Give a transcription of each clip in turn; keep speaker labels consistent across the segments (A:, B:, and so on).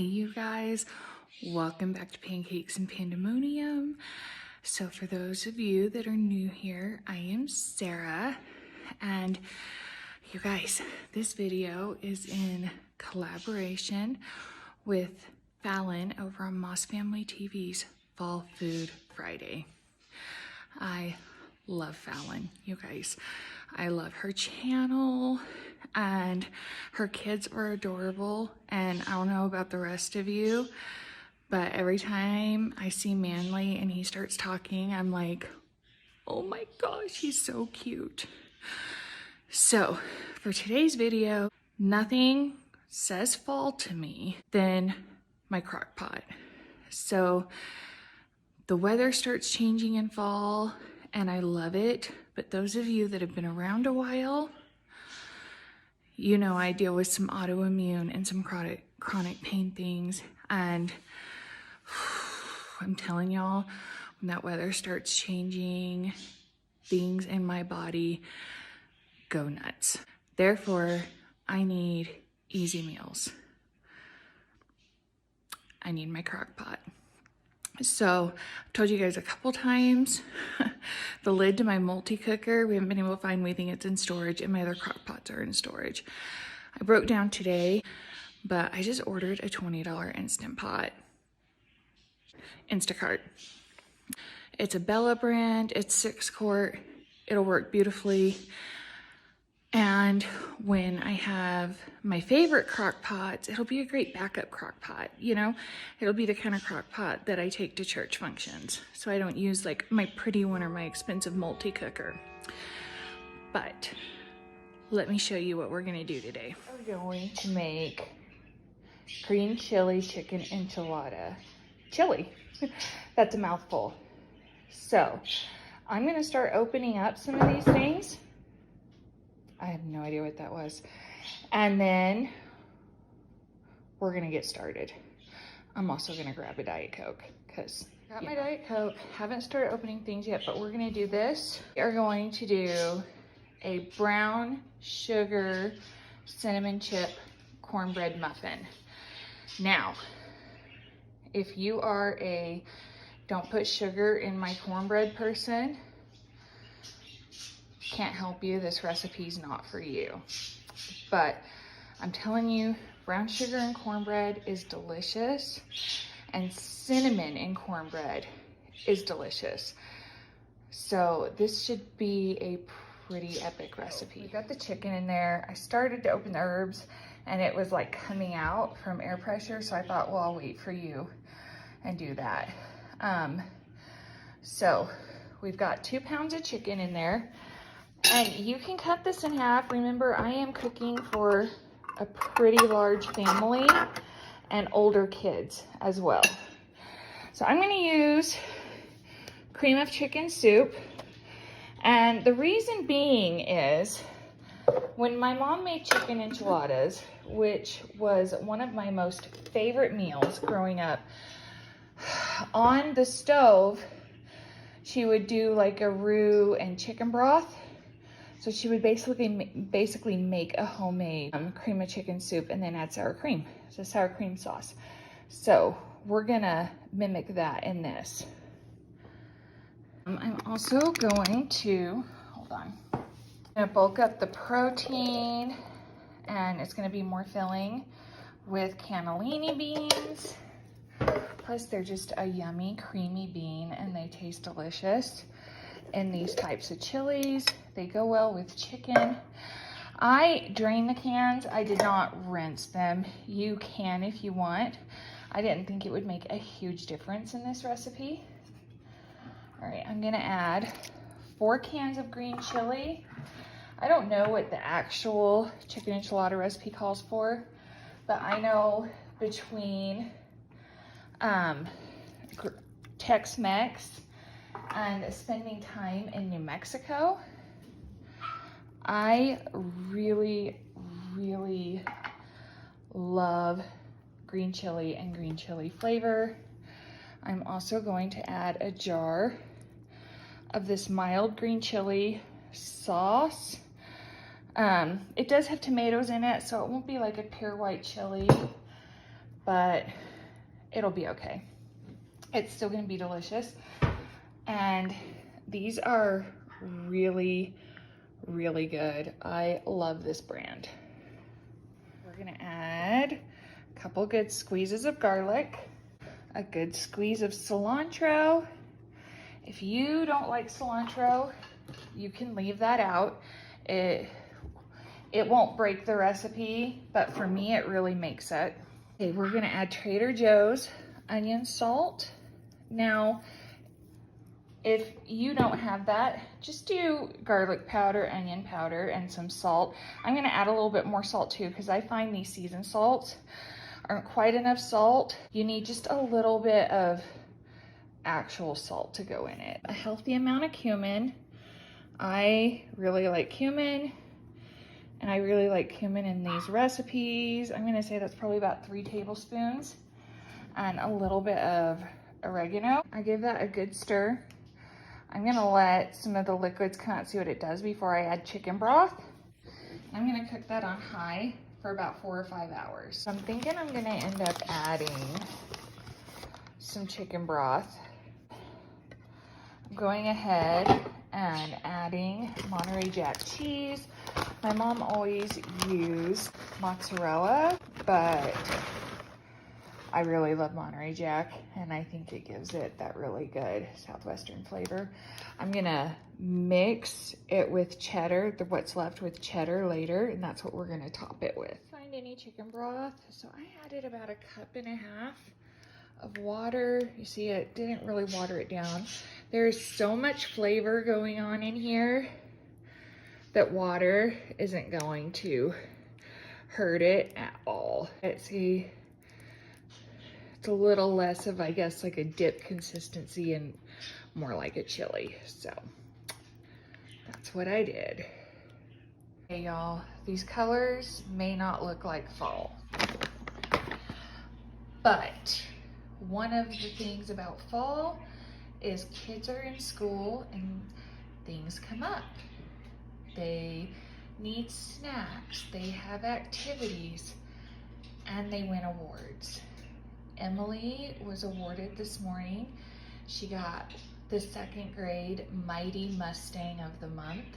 A: Hey you guys, welcome back to Pancakes and Pandemonium. So for those of you that are new here, I am Sarah, and you guys, this video is in collaboration with Fallon over on Moss Family TV's Fall Food Friday. I love Fallon, you guys. I love her channel and her kids are adorable, and I don't know about the rest of you, but every time I see Manly and he starts talking, I'm like, oh my gosh, he's so cute. So for today's video, nothing says fall to me than my crock pot. So the weather starts changing in fall and I love it, but those of you that have been around a while, you know I deal with some autoimmune and some chronic pain things, and I'm telling y'all, when that weather starts changing, things in my body go nuts. Therefore, I need easy meals. I need my crock pot. So I've told you guys a couple times, the lid to my multi-cooker, we haven't been able to find. We think it's in storage, and my other crock pots are in storage. I broke down today, but I just ordered a $20 Instant Pot. Instacart. It's a Bella brand, it's 6 quart, it'll work beautifully. And when I have my favorite crock pots, it'll be a great backup crock pot, you know? It'll be the kind of crock pot that I take to church functions. So I don't use like my pretty one or my expensive multi-cooker. But let me show you what we're gonna do today. We're going to make green chili chicken enchilada. Chili, that's a mouthful. So I'm gonna start opening up some of these things. I have no idea what that was. And then we're gonna get started. I'm also gonna grab a Diet Coke because I got my Diet Coke. Haven't started opening things yet, but we're gonna do this. We are going to do a brown sugar cinnamon chip cornbread muffin. Now, if you are a don't put sugar in my cornbread person, can't help you, this recipe's not for you. But I'm telling you, brown sugar in cornbread is delicious, and cinnamon in cornbread is delicious. So this should be a pretty epic recipe. We got the chicken in there. I started to open the herbs and it was like coming out from air pressure, so I thought, well, I'll wait for you and do that. So we've got 2 pounds of chicken in there. And you can cut this in half. Remember, I am cooking for a pretty large family and older kids as well. So I'm gonna use cream of chicken soup. And the reason being is when my mom made chicken enchiladas, which was one of my most favorite meals growing up, on the stove, she would do like a roux and chicken broth. So she would basically make a homemade cream of chicken soup and then add sour cream. So sour cream sauce. So we're gonna mimic that in this. I'm also going to, hold on. I'm gonna bulk up the protein, and it's gonna be more filling with cannellini beans. Plus they're just a yummy creamy bean and they taste delicious. In these types of chilies, they go well with chicken. I drain the cans. I did not rinse them. You can if you want. I didn't think it would make a huge difference in this recipe. All right, I'm gonna add 4 cans of green chili. I don't know what the actual chicken enchilada recipe calls for, but I know between Tex-Mex and spending time in New Mexico, I really, really love green chili and green chili flavor. I'm also going to add a jar of this mild green chili sauce. It does have tomatoes in it, so it won't be like a pure white chili, but it'll be okay. It's still gonna be delicious. And these are really, really good. I love this brand. We're gonna add a couple good squeezes of garlic, a good squeeze of cilantro. If you don't like cilantro, you can leave that out. It won't break the recipe, but for me, it really makes it. Okay, we're gonna add Trader Joe's onion salt. Now, if you don't have that, just do garlic powder, onion powder, and some salt. I'm gonna add a little bit more salt too, because I find these seasoned salts aren't quite enough salt. You need just a little bit of actual salt to go in it. A healthy amount of cumin. I really like cumin, and I really like cumin in these recipes. I'm gonna say that's probably about 3 tablespoons, and a little bit of oregano. I give that a good stir. I'm gonna let some of the liquids come out, see what it does before I add chicken broth. I'm gonna cook that on high for about 4 or 5 hours. So I'm thinking I'm gonna end up adding some chicken broth. I'm going ahead and adding Monterey Jack cheese. My mom always used mozzarella, but I really love Monterey Jack, and I think it gives it that really good Southwestern flavor. I'm gonna mix it with cheddar, what's left with cheddar later, and that's what we're gonna top it with. Find any chicken broth, so I added about 1.5 cups of water. You see, it didn't really water it down. There's so much flavor going on in here that water isn't going to hurt it at all. Let's see. It's a little less of, I guess, like a dip consistency and more like a chili. So that's what I did. Hey y'all, these colors may not look like fall, but one of the things about fall is kids are in school and things come up. They need snacks, they have activities, and they win awards. Emily was awarded this morning. She got the 2nd grade Mighty Mustang of the Month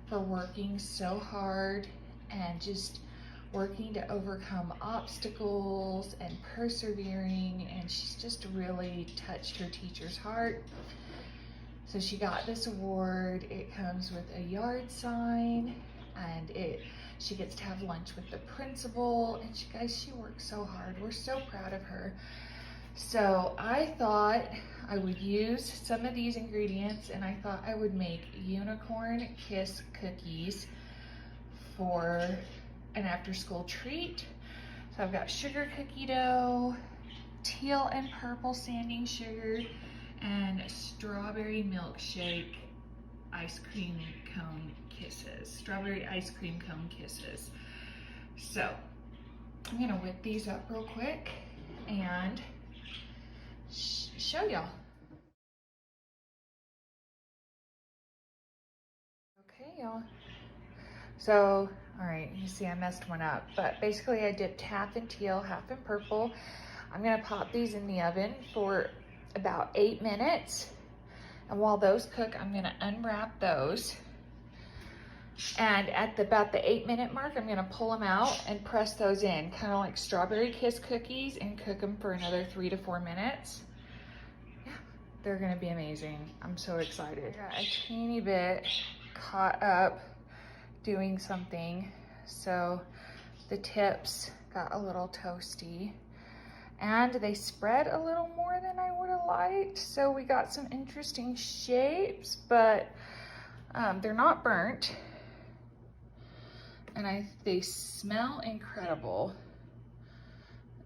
A: for working so hard and just working to overcome obstacles and persevering, and she's just really touched her teacher's heart. So she got this award. It comes with a yard sign, and she gets to have lunch with the principal, and she works so hard. We're so proud of her. So I thought I would use some of these ingredients, and I thought I would make unicorn kiss cookies for an after-school treat. So I've got sugar cookie dough, teal and purple sanding sugar, and strawberry milkshake ice cream cone kisses. Strawberry ice cream cone kisses. So I'm gonna whip these up real quick and show y'all. Okay, y'all. So, all right, you see I messed one up, but basically I dipped half in teal, half in purple. I'm gonna pop these in the oven for about 8 minutes. And while those cook, I'm gonna unwrap those. And at about the 8-minute mark, I'm gonna pull them out and press those in, kind of like strawberry kiss cookies, and cook them for another 3 to 4 minutes. Yeah, they're gonna be amazing. I'm so excited. I got a teeny bit caught up doing something, so the tips got a little toasty, and they spread a little more than I would have liked. So we got some interesting shapes, but they're not burnt. And they smell incredible.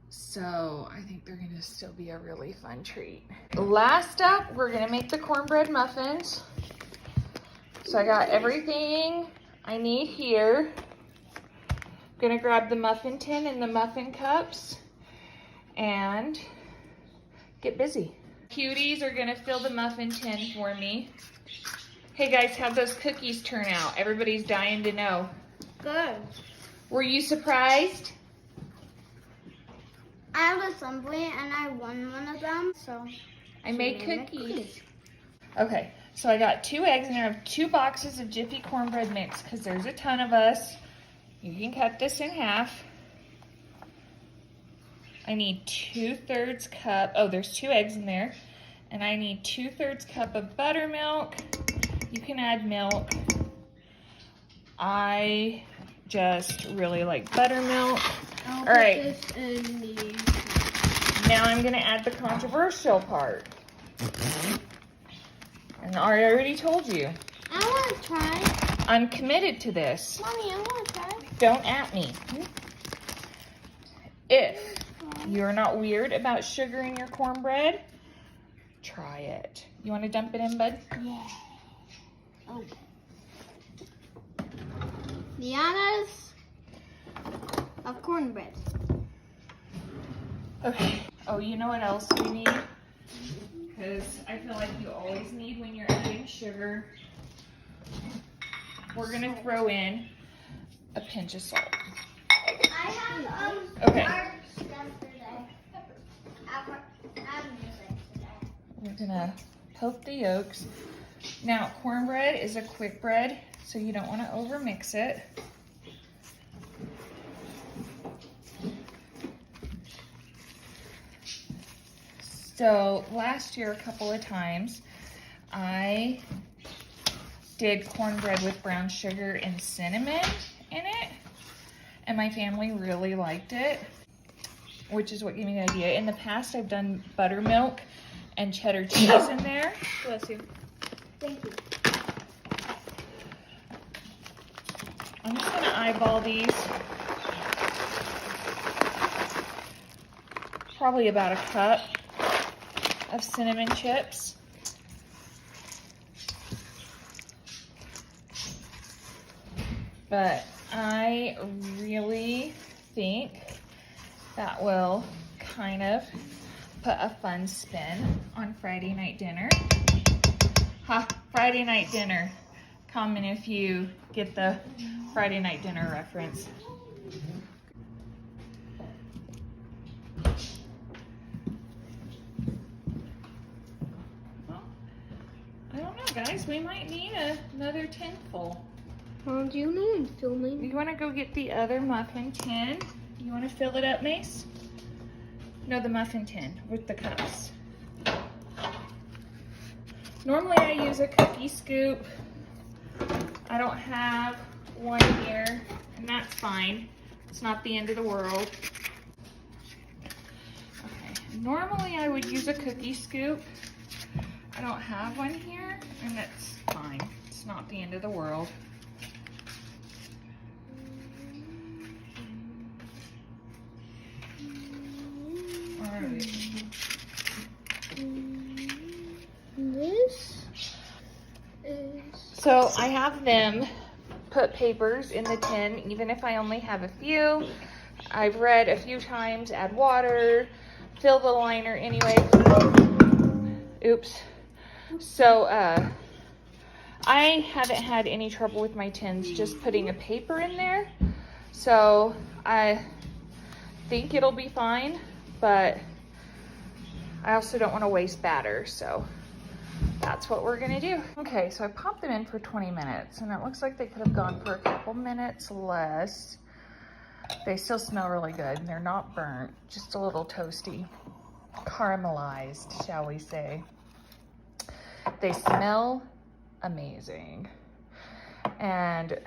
A: So I think they're gonna still be a really fun treat. Last up, we're gonna make the cornbread muffins. So I got everything I need here. I'm gonna grab the muffin tin and the muffin cups and get busy. Cuties are gonna fill the muffin tin for me. Hey guys, how'd those cookies turn out? Everybody's dying to know.
B: Good.
A: Were you surprised?
B: I have assembly and I won one of them, so.
A: I made cookies. Okay, so I got 2 eggs and I have 2 boxes of Jiffy cornbread mix because there's a ton of us. You can cut this in half. I need 2/3 cup. Oh, there's 2 eggs in there. And I need 2/3 cup of buttermilk. You can add milk. I just really like buttermilk. All right. Now I'm gonna add the controversial part. And I already told you.
B: I want to try.
A: I'm committed to this.
B: Mommy, I want to try.
A: Don't at me. If you're not weird about sugar in your cornbread, try it. You want to dump it in, bud?
B: Yeah. Oh. Liana's of cornbread.
A: Okay. Oh, you know what else we need? Because I feel like you always need when you're adding sugar. We're going to throw in a pinch of salt.
B: I have
A: Okay.
B: stuff today.
A: We're going to poke the yolks. Now, cornbread is a quick bread, so you don't want to overmix it. So last year, a couple of times, I did cornbread with brown sugar and cinnamon in it, and my family really liked it, which is what gave me the idea. In the past, I've done buttermilk and cheddar cheese in there. Bless you.
B: Thank you.
A: I'm just gonna eyeball these. Probably about a cup of cinnamon chips. But I really think that will kind of put a fun spin on Friday night dinner. Ha, Friday night dinner. Comment if you get the Friday night dinner reference. I don't know, guys. We might need another tin full.
B: What do you mean, filming?
A: You want to go get the other muffin tin? You want to fill it up, Mace? No, the muffin tin with the cups. Normally I use a cookie scoop. I don't have one here, and that's fine. It's not the end of the world. Okay. Normally I would use a cookie scoop. I don't have one here, and that's fine. It's not the end of the world. All right.
B: This is...
A: So I have them put papers in the tin, even if I only have a few. I've read a few times, add water, fill the liner anyway. Oops. So I haven't had any trouble with my tins just putting a paper in there. So I think it'll be fine, but I also don't want to waste batter, so that's what we're gonna do. Okay, so I popped them in for 20 minutes, and it looks like they could have gone for a couple minutes less. They still smell really good, and they're not burnt, just a little toasty, caramelized, shall we say. They smell amazing. And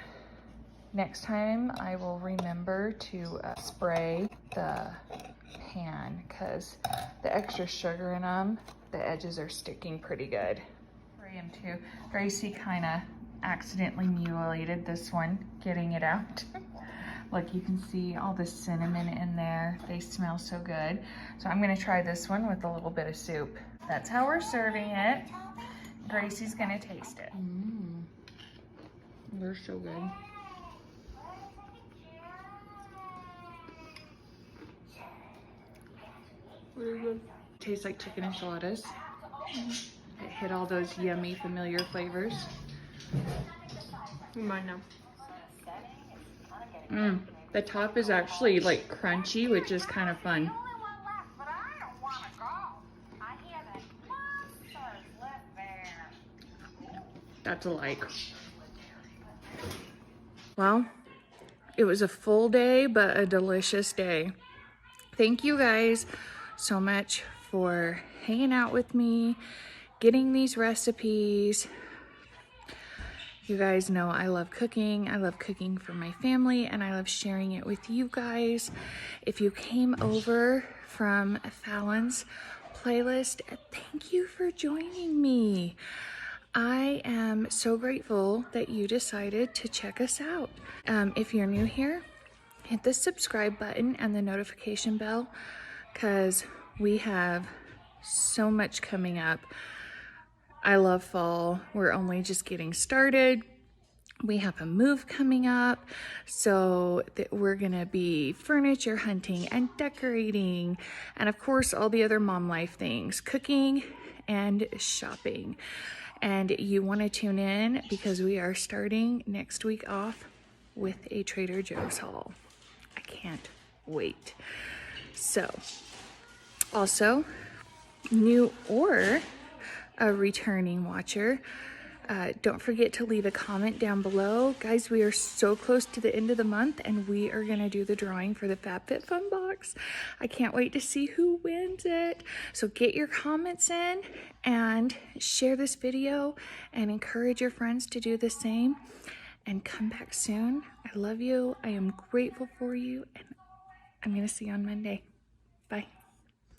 A: next time I will remember to spray the pan, because the extra sugar in them, the edges are sticking pretty good. Spray them too. Gracie kind of accidentally mutilated this one, getting it out. Look, you can see all the cinnamon in there. They smell so good. So I'm gonna try this one with a little bit of soup. That's how we're serving it. Gracie's gonna taste it. They're so good. Really good. Tastes like chicken enchiladas. It hit all those yummy, familiar flavors.
B: Mine now.
A: The top is actually like crunchy, which is kind of fun. That's a like. Well, it was a full day, but a delicious day. Thank you guys so much for hanging out with me, getting these recipes. You guys know I love cooking. I love cooking for my family, and I love sharing it with you guys. If you came over from Fallon's playlist, thank you for joining me. I am so grateful that you decided to check us out. If you're new here, hit the subscribe button and the notification bell, because we have so much coming up. I love fall. We're only just getting started. We have a move coming up, so that we're gonna be furniture hunting and decorating, and of course all the other mom life things, cooking and shopping. And you want to tune in because we are starting next week off with a Trader Joe's haul. I can't wait. So, also, new or a returning watcher, don't forget to leave a comment down below. Guys, we are so close to the end of the month, and we are going to do the drawing for the FabFitFun box. I can't wait to see who wins it. So get your comments in and share this video and encourage your friends to do the same. And come back soon. I love you. I am grateful for you, and I'm going to see you on Monday.